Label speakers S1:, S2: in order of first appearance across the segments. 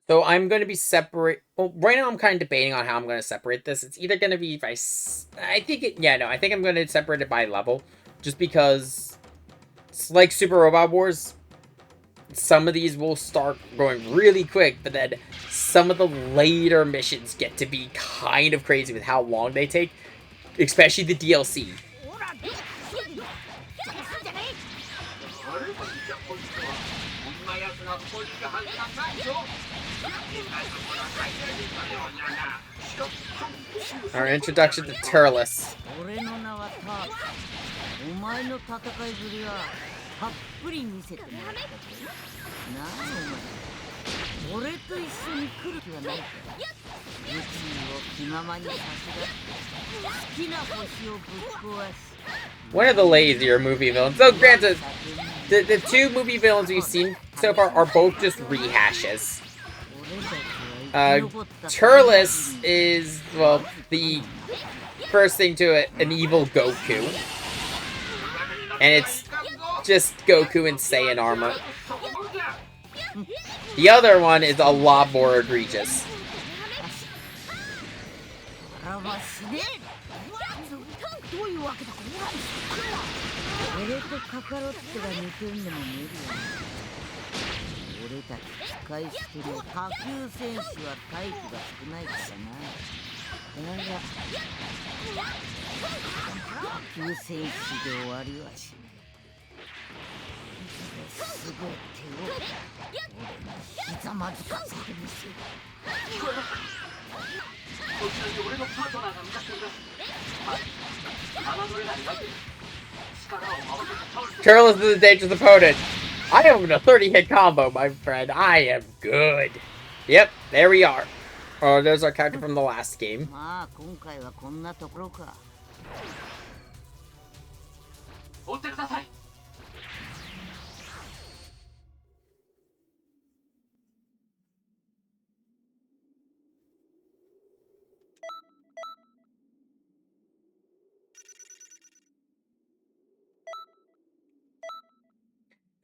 S1: So I'm going to be separate. Well, right now I'm kind of debating on how I'm going to separate this. It's either going to be by. I think it. Yeah, no. I think I'm going to separate it by level, just because it's like Super Robot Wars. Some of these will start going really quick, but then some of the later missions get to be kind of crazy with how long they take, especially the DLC. Our introduction to Turles. One of the lazier movie villains. Though, granted, the two movie villains we've seen so far are both just rehashes. Turles is, well, the first thing to it, an evil Goku. And it's just Goku in Saiyan armor. The other one is a lot more egregious. Turles is a dangerous opponent. I am in a 30-hit combo, my friend. I am good. Yep, there we are. Oh, there's our character from the last game.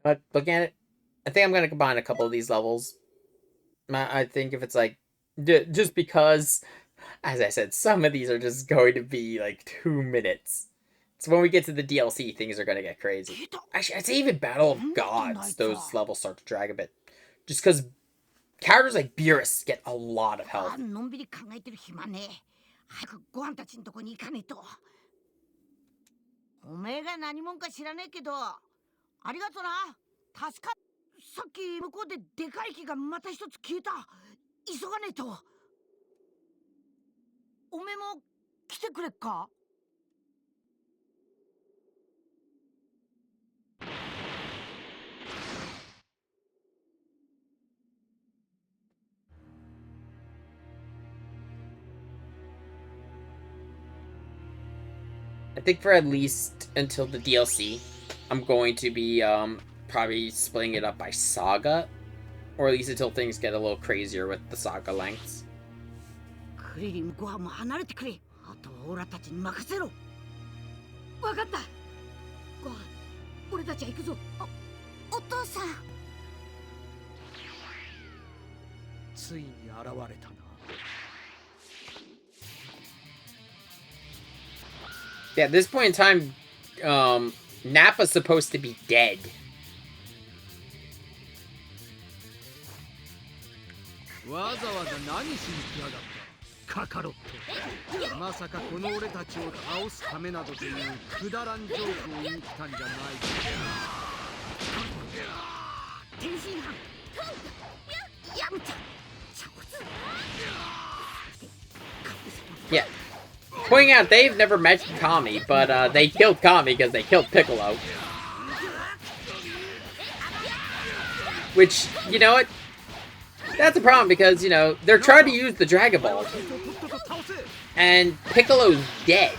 S1: But looking at it, I think I'm going to combine a couple of these levels. I think if it's like, just because, as I said, some of these are just going to be like 2 minutes. So when we get to the DLC, things are going to get crazy. Actually, I'd say even Battle of Gods, those levels start to drag a bit. Just because characters like Beerus get a lot of health. I think for at least until the DLC, I'm going to be probably splitting it up by saga, or at least until things get a little crazier with the saga lengths. Yeah, at this point in time, Nappa's supposed to be dead. Yeah. Pointing out, they've never mentioned Kami, but they killed Kami because they killed Piccolo. Which, you know what? That's a problem because, you know, they're trying to use the Dragon Ball. And Piccolo's dead.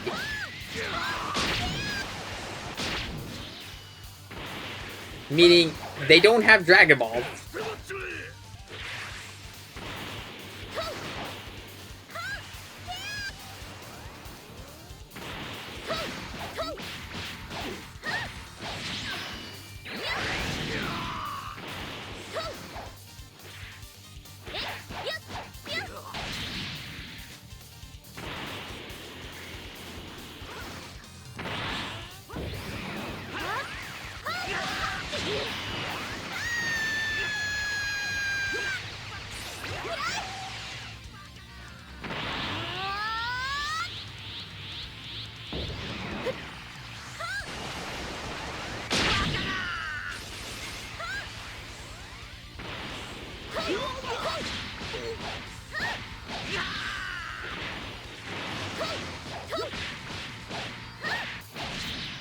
S1: Meaning, they don't have Dragon Balls.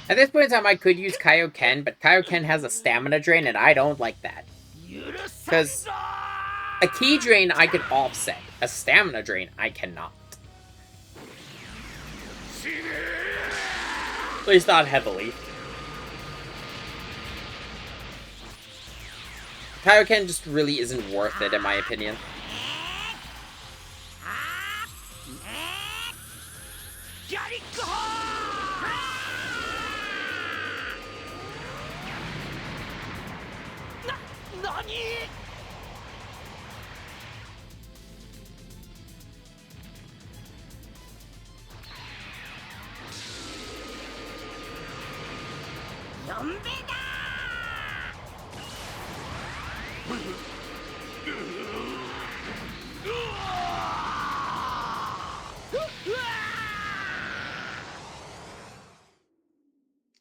S1: At this point in time, I could use Kaioken, but Kaioken has a stamina drain, and I don't like that. Because a ki drain I can offset. A stamina drain I cannot. At least not heavily. Kaioken just really isn't worth it, in my opinion.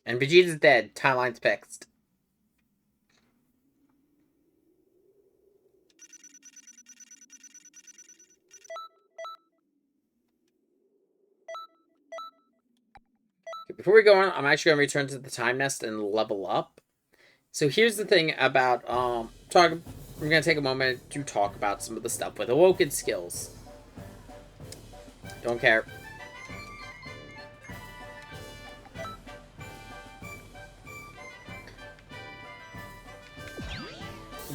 S1: And Vegeta's dead. Timeline's fixed. Before we go on, I'm actually going to return to the time nest and level up. So here's the thing about we're going to take a moment to talk about some of the stuff with awoken skills. Don't care.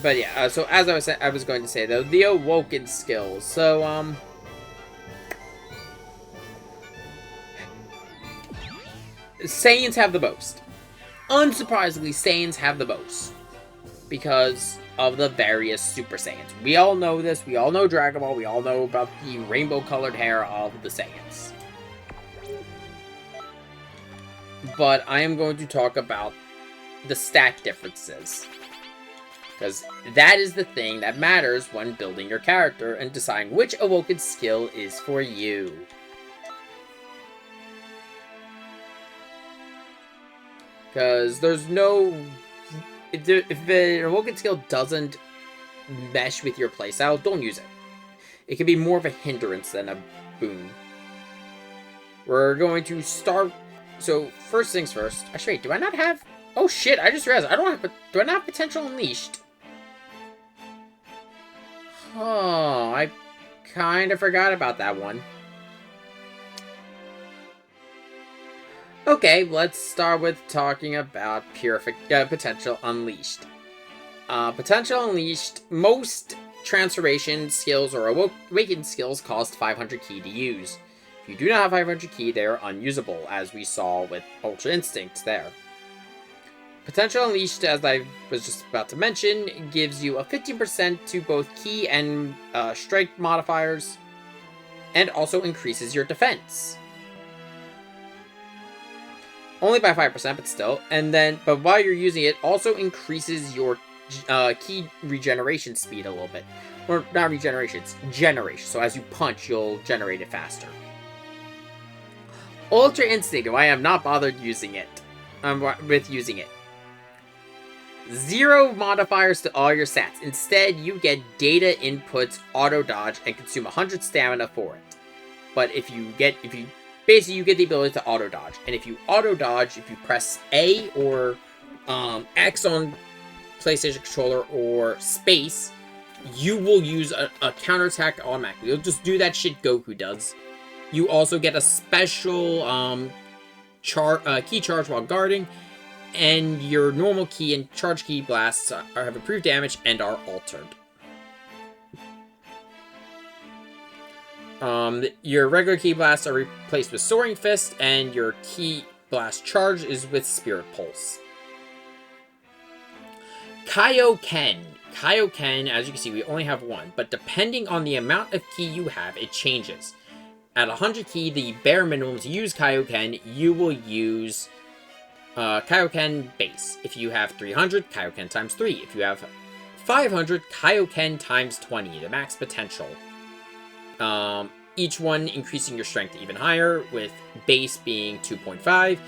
S1: But yeah, so as I was going to say though, the awoken skills. So Saiyans have the most. Unsurprisingly, Saiyans have the most because of the various Super Saiyans. We all know this. We all know Dragon Ball. We all know about the rainbow-colored hair of the Saiyans. But I am going to talk about the stat differences. Because that is the thing that matters when building your character and deciding which awoken skill is for you. Because there's no... If an awoken skill doesn't mesh with your playstyle, don't use it. It can be more of a hindrance than a boon. We're going to start... So, first things first. Actually, wait, do I not have... Oh shit, I just realized I don't have... Do I not have Potential Unleashed? Oh, I kind of forgot about that one. Okay, let's start with talking about Potential Unleashed. Potential Unleashed, most transformation skills or awakened skills cost 500 ki to use. If you do not have 500 ki, they are unusable, as we saw with Ultra Instinct there. Potential Unleashed, as I was just about to mention, gives you a 15% to both ki and strike modifiers, and also increases your defense. Only by 5%, but still. But while you're using it, also increases your ki regeneration speed a little bit. Or, not regeneration, it's generation. So as you punch, you'll generate it faster. Ultra Instinct, I am not bothered using it. With using it. 0 modifiers to all your stats. Instead, you get data inputs, auto dodge, and consume 100 stamina for it. But basically you get the ability to auto dodge. And if you auto dodge, if you press A or X on PlayStation controller or space, you will use a counterattack automatically. You'll just do that shit Goku does. You also get a special ki charge while guarding. And your normal ki and charge ki blasts have improved damage and are altered. Your regular ki blasts are replaced with Soaring Fist, and your ki blast charge is with Spirit Pulse. Kaioken. Kaioken, as you can see, we only have one, but depending on the amount of ki you have, it changes. At 100 ki, the bare minimum to use Kaioken, you will use Kaioken base. If you have 300, Kaioken times 3. If you have 500, Kaioken times 20, the max potential. Each one increasing your strength even higher, with base being 2.5,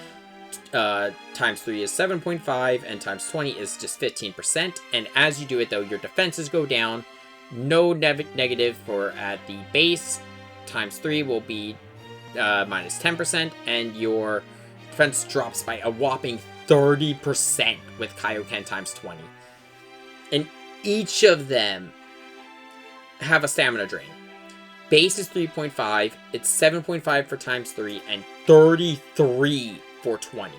S1: times 3 is 7.5, and times 20 is just 15%. And as you do it, though, your defenses go down. No negative for at the base. Times 3 will be minus 10%, and your defense drops by a whopping 30% with Kaioken times 20. And each of them have a stamina drain. Base is 3.5, it's 7.5 for times 3, and 33 for 20.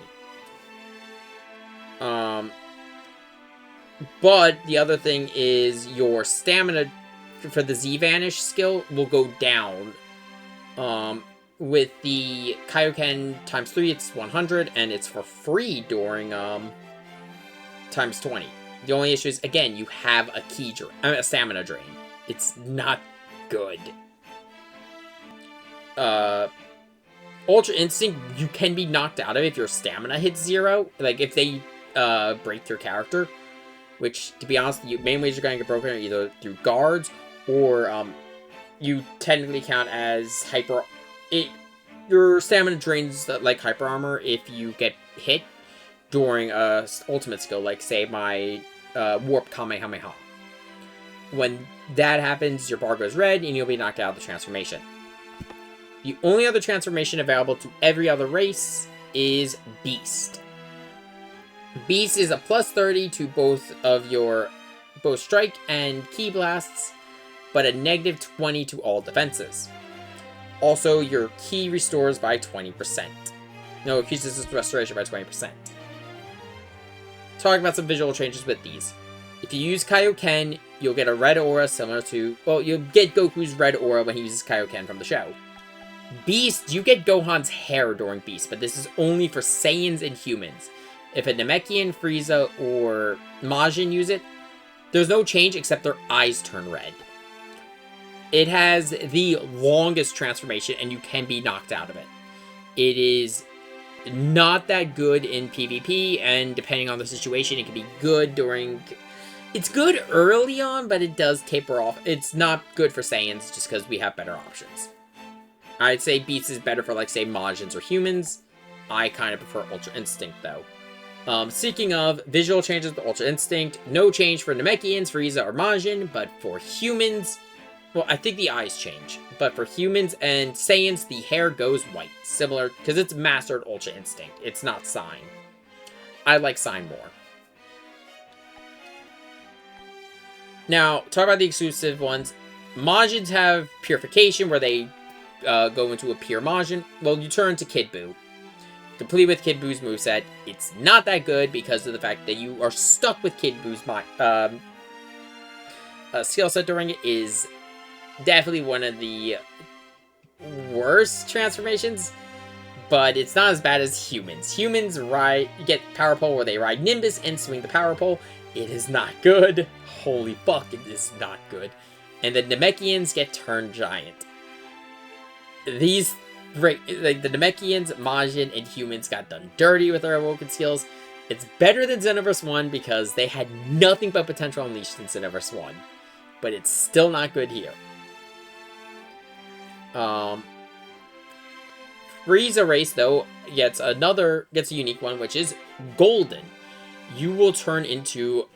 S1: But the other thing is your stamina for the Z-Vanish skill will go down. With the Kaioken times 3, it's 100, and it's for free during times 20. The only issue is, again, you have a a stamina drain. It's not good. Ultra Instinct, you can be knocked out of if your stamina hits 0. Like, if they break your character. Which, to be honest, the main ways you're going to get broken are either through guards, or you technically count as hyper... Your stamina drains like hyper armor if you get hit during a ultimate skill, like, say, my Warp Kamehameha. When that happens, your bar goes red, and you'll be knocked out of the transformation. The only other transformation available to every other race is Beast. Beast is a plus 30 to both of your strike and ki blasts, but a negative 20 to all defenses. Also, your ki restores by 20%. No, increases its restoration by 20%. Talking about some visual changes with these. If you use Kaioken, you'll get a red aura similar to... Well, you'll get Goku's red aura when he uses Kaioken from the show. Beast, you get Gohan's hair during Beast, but this is only for Saiyans and humans. If a Namekian, Frieza, or Majin use it, there's no change except their eyes turn red. It has the longest transformation, and you can be knocked out of it. It is not that good in PvP, and depending on the situation, it can be good during... It's good early on, but it does taper off. It's not good for Saiyans, just because we have better options. I'd say Beast is better for, like, say, Majins or humans. I kind of prefer Ultra Instinct, though. Speaking of visual changes with Ultra Instinct, no change for Namekians, Frieza, or Majin, but for humans... Well, I think the eyes change, but for humans and Saiyans, the hair goes white. Similar, because it's mastered Ultra Instinct. It's not Sign. I like Sign more. Now, talk about the exclusive ones. Majins have Purification, where they go into a pure Majin. Well, you turn to Kid Buu. Complete with Kid Buu's moveset. It's not that good because of the fact that you are stuck with Kid Buu's skill set during it. Is definitely one of the worst transformations, but it's not as bad as humans. Humans get Power Pole where they ride Nimbus and swing the Power Pole. It is not good. Holy fuck, it is not good. And the Namekians get Turn Giant. These, like the Namekians, Majin, and humans got done dirty with their awoken skills. It's better than Xenoverse 1 because they had nothing but potential unleashed in Xenoverse 1. But it's still not good here. Frieza race, though, gets a unique one, which is Golden. You will turn into...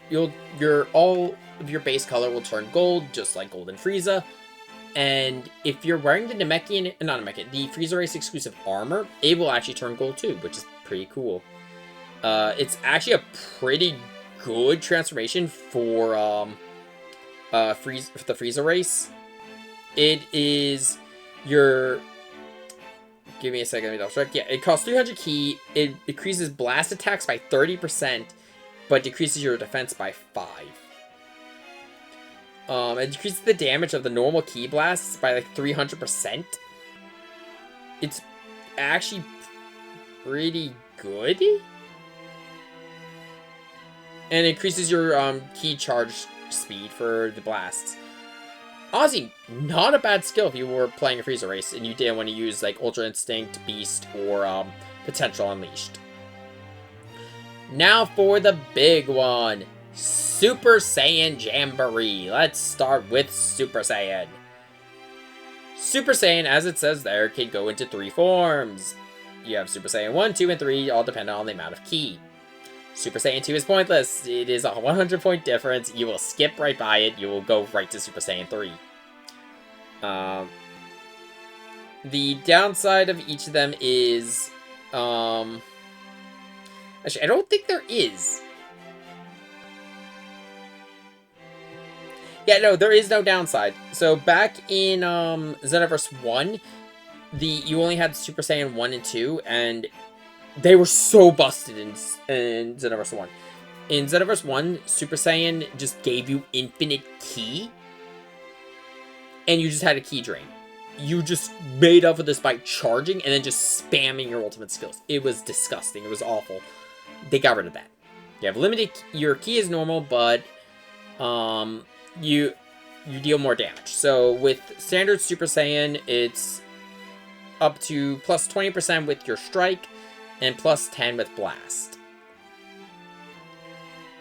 S1: all of your base color will turn gold, just like Golden Frieza. And if you're wearing the the Frieza race exclusive armor, it will actually turn gold too, which is pretty cool. It's actually a pretty good transformation for the Frieza race. It is your... Give me a second, let me double check. Yeah, it costs 300 ki. It increases blast attacks by 30%, but decreases your defense by 5. It decreases the damage of the normal ki blasts by like 300%. It's actually pretty good. And it increases your ki charge speed for the blasts. Honestly, not a bad skill if you were playing a Frieza race and you didn't want to use like Ultra Instinct, Beast, or Potential Unleashed. Now for the big one. Super Saiyan Jamboree. Let's start with Super Saiyan. Super Saiyan, as it says there, can go into 3 forms. You have Super Saiyan 1, 2, and 3, all dependent on the amount of ki. Super Saiyan 2 is pointless. It is a 100-point difference. You will skip right by it. You will go right to Super Saiyan 3. The downside of each of them is... actually, I don't think there is. Yeah, no, there is no downside. So back in Xenoverse 1, you only had Super Saiyan 1 and 2, and they were so busted in Xenoverse 1. In Xenoverse 1, Super Saiyan just gave you infinite ki, and you just had a ki drain. You just made up for this by charging and then just spamming your ultimate skills. It was disgusting. It was awful. They got rid of that. You have limited... Your ki is normal, but you deal more damage. So with standard Super Saiyan, it's up to plus 20% with your strike and plus 10 with blast.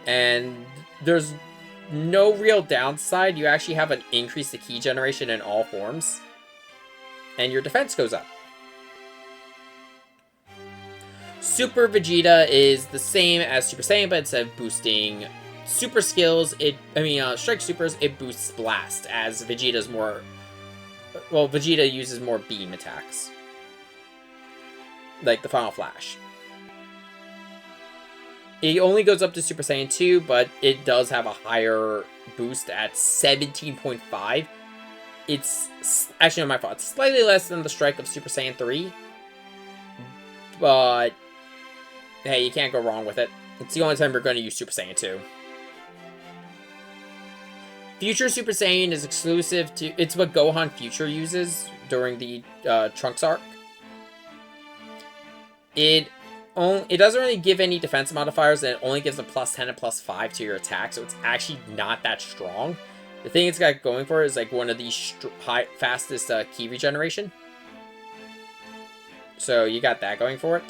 S1: And there's no real downside. You actually have an increase to ki generation in all forms. And your defense goes up. Super Vegeta is the same as Super Saiyan, but instead of boosting super skills, strike supers, it boosts blast, as Vegeta's more... Well, Vegeta uses more beam attacks. Like the Final Flash. It only goes up to Super Saiyan 2, but it does have a higher boost at 17.5. It's actually not my fault. It's slightly less than the strike of Super Saiyan 3. But, hey, you can't go wrong with it. It's the only time we're going to use Super Saiyan 2. Future Super Saiyan is exclusive to... It's what Gohan Future uses during the Trunks arc. It doesn't really give any defense modifiers, and it only gives a plus 10 and plus 5 to your attack, so it's actually not that strong. The thing it's got going for it is like one of the fastest ki regeneration. So you got that going for it.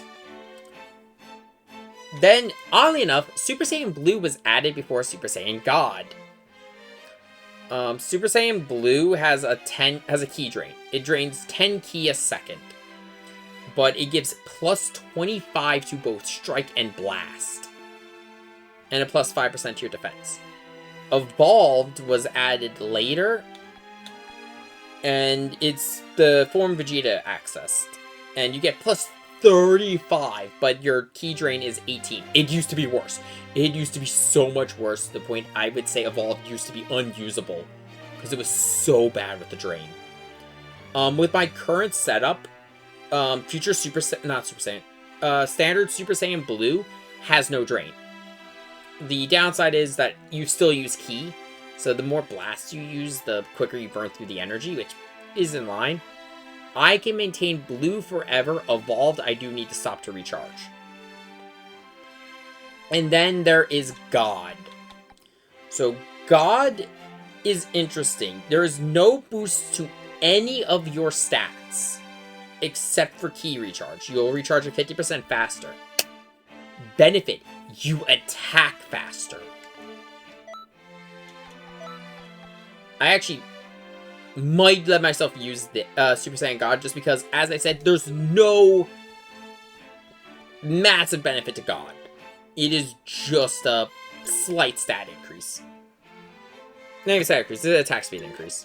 S1: Then, oddly enough, Super Saiyan Blue was added before Super Saiyan God. Super Saiyan Blue has a ki drain. It drains 10 ki a second. But it gives plus 25 to both strike and blast. And a plus 5% to your defense. Evolved was added later. And it's the form Vegeta accessed. And you get plus 35, but your ki drain is 18. It used to be worse. It used to be so much worse to the point I would say Evolved used to be unusable. Because it was so bad with the drain. With my current setup, Standard Super Saiyan Blue has no drain. The downside is that you still use ki, so the more blasts you use, the quicker you burn through the energy, which is in line. I can maintain Blue forever. Evolved, I do need to stop to recharge. And then there is God. So God is interesting. There is no boost to any of your stats except for ki recharge. You'll recharge at 50% faster. Benefit, you attack faster. I actually might let myself use the Super Saiyan God just because, as I said, there's no massive benefit to God. It is just a slight stat increase. Not even stat increase, it's an attack speed increase.